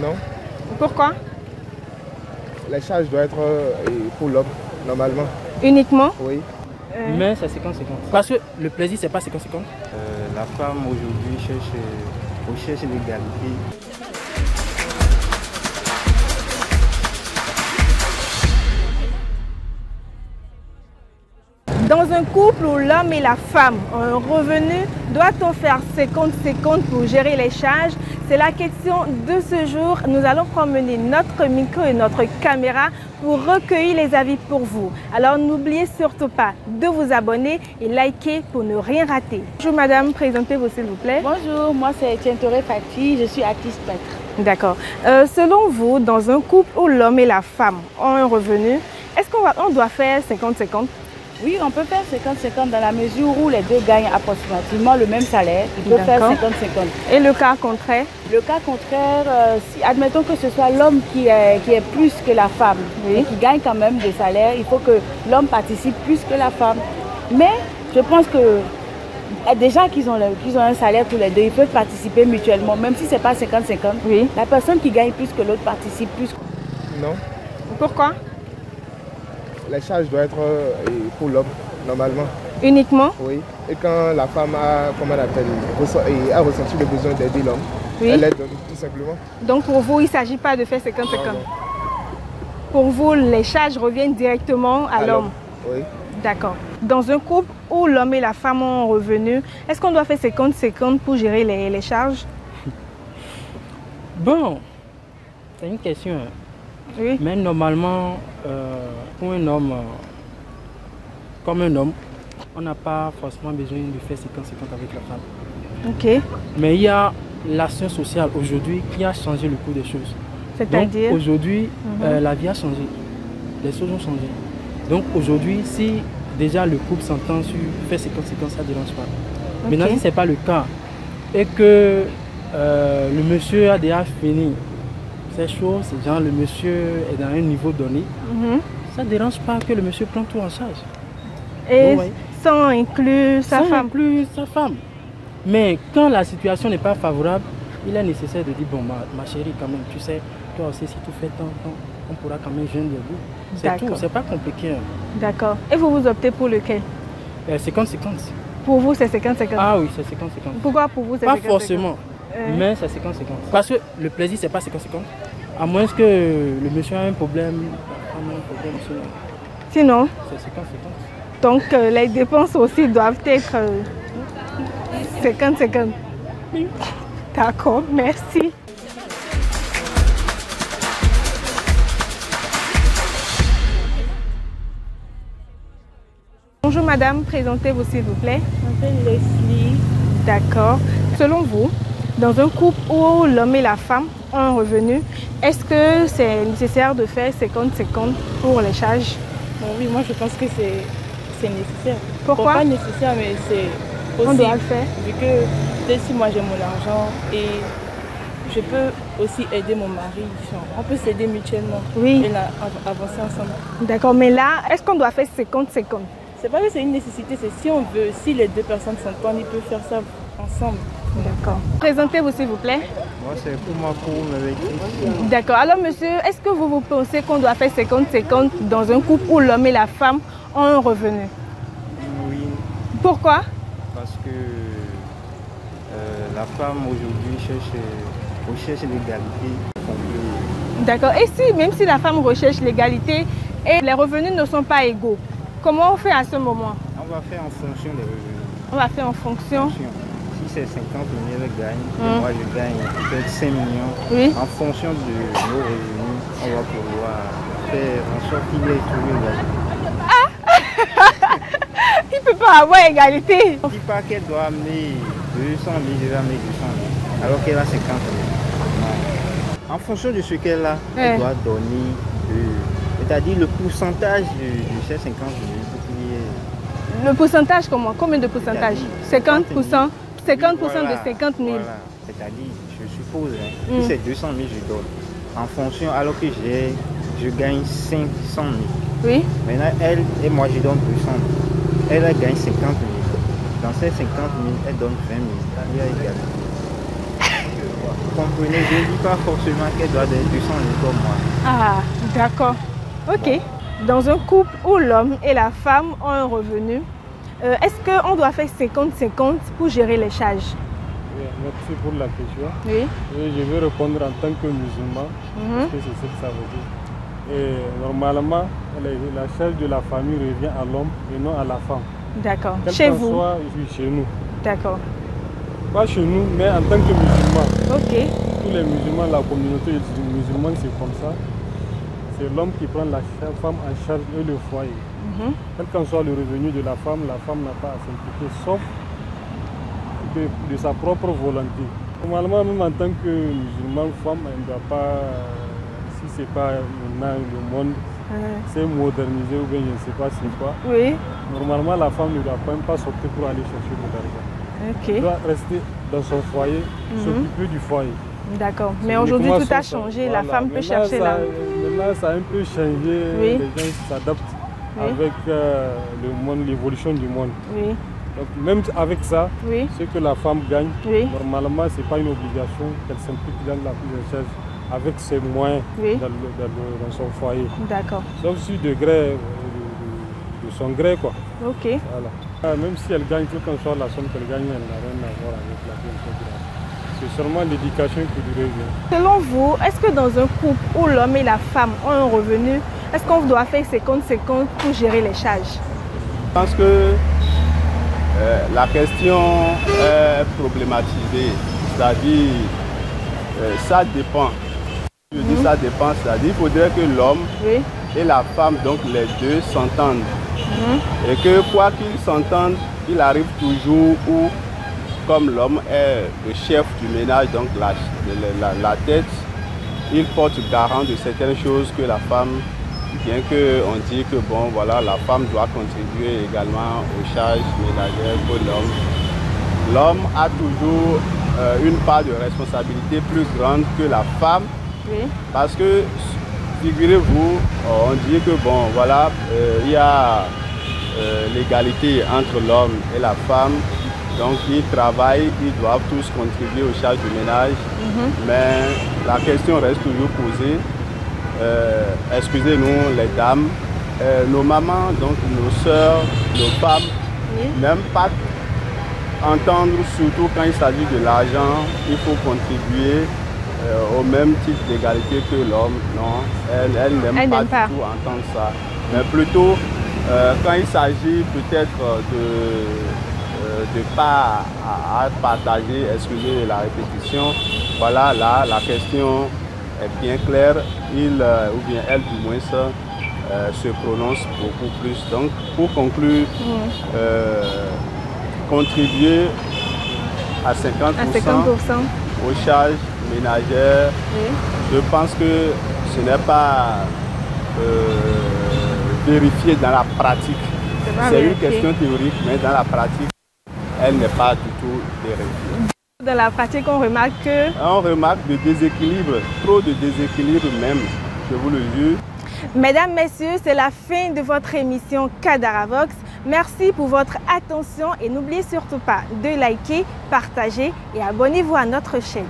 Non. Pourquoi? Les charges doivent être pour l'homme, normalement. Uniquement? Oui. Mais c'est 50-50. Parce que le plaisir, c'est pas 50-50. La femme aujourd'hui recherche l'égalité. Dans un couple où l'homme et la femme ont un revenu, doit-on faire 50-50 pour gérer les charges? C'est la question de ce jour. Nous allons promener notre micro et notre caméra pour recueillir les avis pour vous. Alors n'oubliez surtout pas de vous abonner et liker pour ne rien rater. Bonjour madame, présentez-vous s'il vous plaît. Bonjour, moi c'est Tientore Fati, je suis artiste peintre. D'accord. Selon vous, dans un couple où l'homme et la femme ont un revenu, est-ce qu'on doit faire 50-50? Oui, on peut faire 50-50 dans la mesure où les deux gagnent approximativement le même salaire. Ils peuvent faire 50-50. Et le cas contraire? Le cas contraire, si admettons que ce soit l'homme qui est plus que la femme, et qui gagne quand même des salaires, il faut que l'homme participe plus que la femme. Mais je pense que déjà qu'ils ont un salaire tous les deux, ils peuvent participer mutuellement, même si ce n'est pas 50-50. Oui. La personne qui gagne plus que l'autre participe plus. Non. Pourquoi? Les charges doivent être pour l'homme, normalement. Uniquement? Oui. Et quand la femme a, comment on appelle, a ressenti le besoin d'aider l'homme, elle aide tout simplement. Donc pour vous, il ne s'agit pas de faire 50-50? Pour vous, les charges reviennent directement à l'homme? Oui. D'accord. Dans un couple où l'homme et la femme ont un revenu, est-ce qu'on doit faire 50-50 pour gérer les charges? Bon, c'est une question. Oui. Mais normalement, pour un homme, comme un homme, on n'a pas forcément besoin de faire 50-50 avec la femme. Ok. Mais il y a l'action sociale aujourd'hui qui a changé le cours des choses. C'est-à-dire? Donc aujourd'hui, la vie a changé. Les choses ont changé. Donc aujourd'hui, si déjà le couple s'entend sur faire 50-50, ça ne dérange pas. Okay. Maintenant, si ce n'est pas le cas et que le monsieur a déjà fini ces choses, genre le monsieur est dans un niveau donné, ça ne dérange pas que le monsieur prenne tout en charge. Et donc, sans inclure sa femme? Sans inclure sa femme. Mais quand la situation n'est pas favorable, il est nécessaire de dire, bon, ma chérie, quand même, tu sais, toi aussi, si tu fais tant, on pourra quand même joindre les bouts. C'est tout, c'est pas compliqué. D'accord. Et vous optez pour lequel? 50-50. Pour vous, c'est 50-50? Ah oui, c'est 50-50. Pourquoi pour vous, c'est 50-50? Pas forcément, mais c'est 50-50. Parce que le plaisir, c'est pas 50-50. À moins que le monsieur a un problème, sinon, c'est 50-50. Donc les dépenses aussi doivent être 50-50. D'accord, merci. Bonjour madame, présentez-vous s'il vous plaît. Je m'appelle Leslie. D'accord. Selon vous, dans un couple où l'homme et la femme ont un revenu, est-ce que c'est nécessaire de faire 50-50 pour les charges? Oui, moi je pense que c'est nécessaire. Pourquoi? Pas nécessaire, mais c'est possible. On doit le faire. Vu que peut-être si moi j'ai mon argent et je peux aussi aider mon mari, on peut s'aider mutuellement. Oui. Et avancer ensemble. D'accord, mais là, est-ce qu'on doit faire 50-50? C'est pas que c'est une nécessité, c'est si on veut, si les deux personnes s'entendent, ils peuvent faire ça ensemble. D'accord. Présentez-vous s'il vous plaît. Moi c'est pour moi, pour me. D'accord. Alors monsieur, est-ce que vous pensez qu'on doit faire 50-50 dans un couple où l'homme et la femme ont un revenu? Oui. Pourquoi? Parce que la femme aujourd'hui recherche l'égalité. D'accord. Et si, même si la femme recherche l'égalité et les revenus ne sont pas égaux, comment on fait à ce moment? On va faire en fonction des revenus. On va faire en fonction. Si c'est 50 000, elle gagne, et moi je gagne peut-être 5 millions. Oui. En fonction de nos revenus, on va pouvoir faire en sorte qu'il y ait toujours égalité. Il ne peut pas avoir égalité. Je ne dis pas qu'elle doit amener 200 000, je vais amener 200 000, alors qu'elle a 50 000. En fonction de ce qu'elle a, elle doit donner, c'est-à-dire le pourcentage de ces 50 000. Le pourcentage comment? Combien de pourcentage? 50%? 50% voilà, de 50 000. Voilà. C'est-à-dire, je suppose, que c'est 200 000 je donne. En fonction, alors que je gagne 500 000. Oui. Maintenant, elle et moi, je donne 200 000. Elle gagne 50 000. Dans ces 50 000, elle donne 20 000. Il y a égalité. comprenez, je ne dis pas forcément qu'elle doit être 200 000 comme moi. Ah, d'accord. Ok. Dans un couple où l'homme et la femme ont un revenu, est-ce qu'on doit faire 50-50 pour gérer les charges? Oui, merci pour la question. Oui. Et je vais répondre en tant que musulman, parce que c'est ce que ça veut dire. Et normalement, la charge de la famille revient à l'homme et non à la femme. D'accord. Chez vous? Soit, oui, chez nous. D'accord. Pas chez nous, mais en tant que musulman. Ok. Tous les musulmans, la communauté musulmane, c'est comme ça. C'est l'homme qui prend la femme en charge et le foyer. Quel qu'en soit le revenu de la femme n'a pas à s'impliquer, sauf de sa propre volonté. Normalement, même en tant que musulman, femme, elle ne doit pas, si ce n'est pas maintenant le monde s'est modernisé ou bien je ne sais pas c'est quoi. Oui. Normalement, la femme ne doit même pas sortir pour aller chercher de l'argent. Okay. Elle doit rester dans son foyer, s'occuper du foyer. D'accord. Mais aujourd'hui, tout a changé. Voilà. La femme peut chercher là. Maintenant, ça a un peu changé. Oui. Les gens s'adaptent avec le monde, l'évolution du monde. Oui. Donc, même avec ça, ce que la femme gagne, normalement, ce n'est pas une obligation qu'elle s'implique dans la prise en charge avec ses moyens dans son foyer. D'accord. Sauf sur degré de son gré, quoi. Ok. Voilà. Même si elle gagne, quelle qu'en soit la somme qu'elle gagne, elle n'a rien à voir avec la bien. C'est seulement l'éducation qui lui revient. Selon vous, est-ce que dans un couple où l'homme et la femme ont un revenu, est-ce qu'on doit faire 50-50 pour gérer les charges? Je pense que la question est problématisée, c'est-à-dire ça dépend. Je dis ça dépend, c'est-à-dire qu'il faudrait que l'homme et la femme, donc les deux, s'entendent. Et que quoi qu'ils s'entendent, il arrive toujours où, comme l'homme est le chef du ménage, donc la tête, il porte garant de certaines choses que la femme, bien qu'on dit que bon voilà, la femme doit contribuer également aux charges ménagères que l'homme. L'homme a toujours une part de responsabilité plus grande que la femme, parce que figurez-vous, on dit que bon voilà, il y a l'égalité entre l'homme et la femme. Donc ils travaillent, ils doivent tous contribuer aux charges du ménage, mais la question reste toujours posée. Excusez-nous les dames, nos mamans, donc nos soeurs, nos femmes, n'aiment pas entendre, surtout quand il s'agit de l'argent, il faut contribuer au même type d'égalité que l'homme. Non, elle n'aime pas du tout entendre ça. Mais plutôt, quand il s'agit peut-être de pas à partager, excusez la répétition, voilà, là, la question est bien claire, il ou bien elle du moins se prononce beaucoup plus. Donc, pour conclure, contribuer à 50%, aux charges ménagères, je pense que ce n'est pas vérifié dans la pratique. C'est une question théorique, mais dans la pratique, elle n'est pas du tout vérifiée. Dans la pratique, on remarque que... On remarque de déséquilibre, trop de déséquilibre même, je vous le jure. Mesdames, Messieurs, c'est la fin de votre émission Kadaravox. Merci pour votre attention et n'oubliez surtout pas de liker, partager et abonnez-vous à notre chaîne.